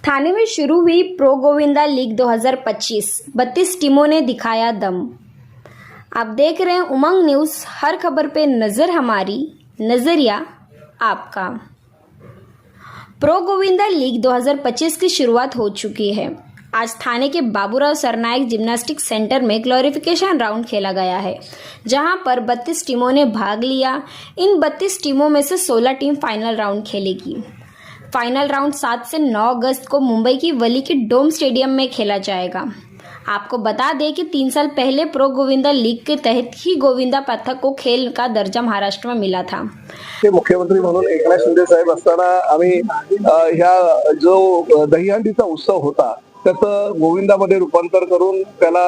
थाने में शुरू हुई प्रो गोविंदा लीग 2025। 32 टीमों ने दिखाया दम। आप देख रहे हैं उमंग न्यूज़। हर खबर पे नज़र हमारी, नज़रिया आपका। प्रो गोविंदा लीग 2025 की शुरुआत हो चुकी है। आज थाने के बाबूराव सरनायक जिम्नास्टिक सेंटर में ग्लोरिफिकेशन राउंड खेला गया है, जहां पर 32 टीमों ने भाग लिया। इन 32 टीमों में से 16 टीम फाइनल राउंड खेलेगी। फाइनल राउंड 7 से 9 अगस्त को मुंबई की वली के डोम स्टेडियम में खेला जाएगा। आपको बता दें कि 3 साल पहले प्रो गोविंदा लीग के तहत ही गोविंदा पथक को खेल का दर्जा महाराष्ट्र में मिला था। मुख्यमंत्री म्हणून एकनाथ शिंदे साहेब असताना आम्ही ह्या जो दहीहंडीचा उत्सव होता त्याचं गोविंदामध्ये रूपांतर करून त्याला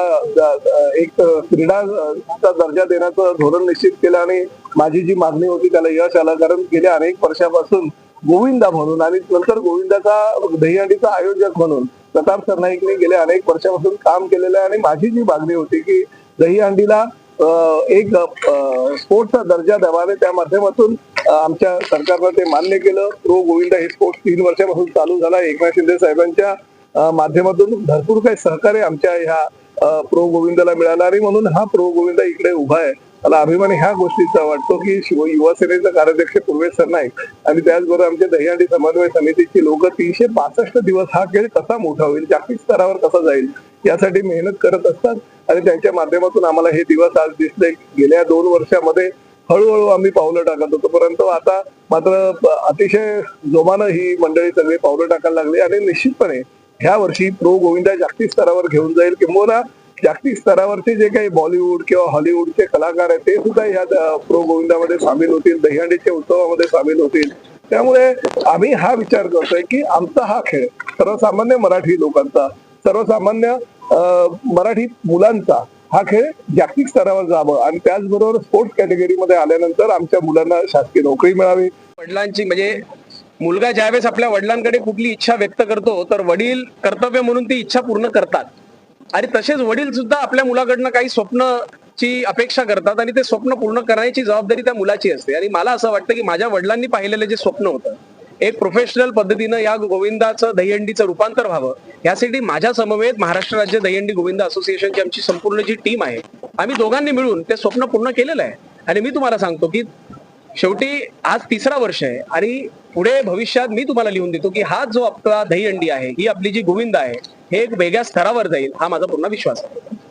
एक क्रीडाचा दर्जा देण्याचं धोरण निश्चित केलं आणि माझी जी मागणी होती त्याला यश आलं, कारण गेल्या अनेक वर्षापासून गोविंदा म्हणून आणि नंतर गोविंदाचा दहीहंडीचा आयोजक म्हणून प्रताप सरनाईकने गेल्या अनेक वर्षापासून काम केलेलं आहे आणि माझी जी मागणी होती की दहीहंडीला एक स्पोर्ट्सचा दर्जा द्यावा, त्या माध्यमातून आमच्या सरकारनं ते मान्य केलं। प्रो गोविंदा हे स्पोर्ट्स 3 वर्षापासून चालू झाला। एकनाथ शिंदे साहेबांच्या माध्यमातून भरपूर काही सहकार्य आमच्या ह्या प्रो गोविंदाला मिळालं आणि म्हणून हा प्रो गोविंदा इकडे उभा आहे। मला अभिमान ह्या गोष्टीचा वाटतो की युवा सेनेचे कार्याध्यक्ष पूर्वेश सरनाईक आणि त्याचबरोबर आमच्या दहीहंडी समन्वय समितीची लोक 365 दिवस हा खेळ कसा मोठा होईल, जागतिक स्तरावर कसा जाईल यासाठी मेहनत करत असतात आणि त्यांच्या माध्यमातून आम्हाला हे दिवस आज दिसले। गेल्या 2 वर्षामध्ये हळूहळू आम्ही पावलं टाकत होतो, परंतु आता मात्र अतिशय जोमानं ही मंडळी सगळी पावलं टाकायला लागली आणि निश्चितपणे ह्या वर्षी प्रो गोविंदा जागतिक स्तरावर घेऊन जाईल। किंवा जागतिक स्तरावरचे जे काही बॉलिवूड किंवा हॉलिवूडचे कलाकार आहेत ते सुद्धा ह्या प्रो गोविंदामध्ये सामील होतील, दहीहंडीच्या उत्सवामध्ये सामील होतील। त्यामुळे आम्ही हा विचार करतोय की आमचा हा खेळ सर्वसामान्य मराठी लोकांचा, सर्वसामान्य मराठी मुलांचा हा खेळ जागतिक स्तरावर जावं आणि त्याचबरोबर स्पोर्ट्स कॅटेगरीमध्ये आल्यानंतर आमच्या मुलांना शासकीय नोकरी मिळावी। वडिलांची म्हणजे मुलगा ज्यावेळेस आपल्या वडिलांकडे कुठली इच्छा व्यक्त करतो तर वडील कर्तव्य म्हणून ती इच्छा पूर्ण करतात आणि तसेच वडील सुद्धा आपल्या मुलाकडनं काही स्वप्नची अपेक्षा करतात आणि ते स्वप्न पूर्ण करण्याची जबाबदारी त्या मुलाची असते। आणि मला असं वाटतं की माझ्या वडिलांनी पाहिलेलं जे स्वप्न होतं एक प्रोफेशनल पद्धतीनं या गोविंदाचं दहीहंडीचं रूपांतर व्हावं यासाठी माझ्या समवेत महाराष्ट्र राज्य दहीहंडी गोविंदा असोसिएशनची आमची संपूर्ण जी टीम आहे आम्ही दोघांनी मिळून ते स्वप्न पूर्ण केलेलं आहे। आणि मी तुम्हाला सांगतो की शेवटी आज 3रा वर्ष आहे आणि पुढे भविष्यात मी तुम्हाला लिहून देतो की हा जो आपला दहीहंडी आहे, ही आपली जी गोविंदा आहे, हे एक वेगळ्या स्तरावर जाईल हा माझा पूर्ण विश्वास आहे।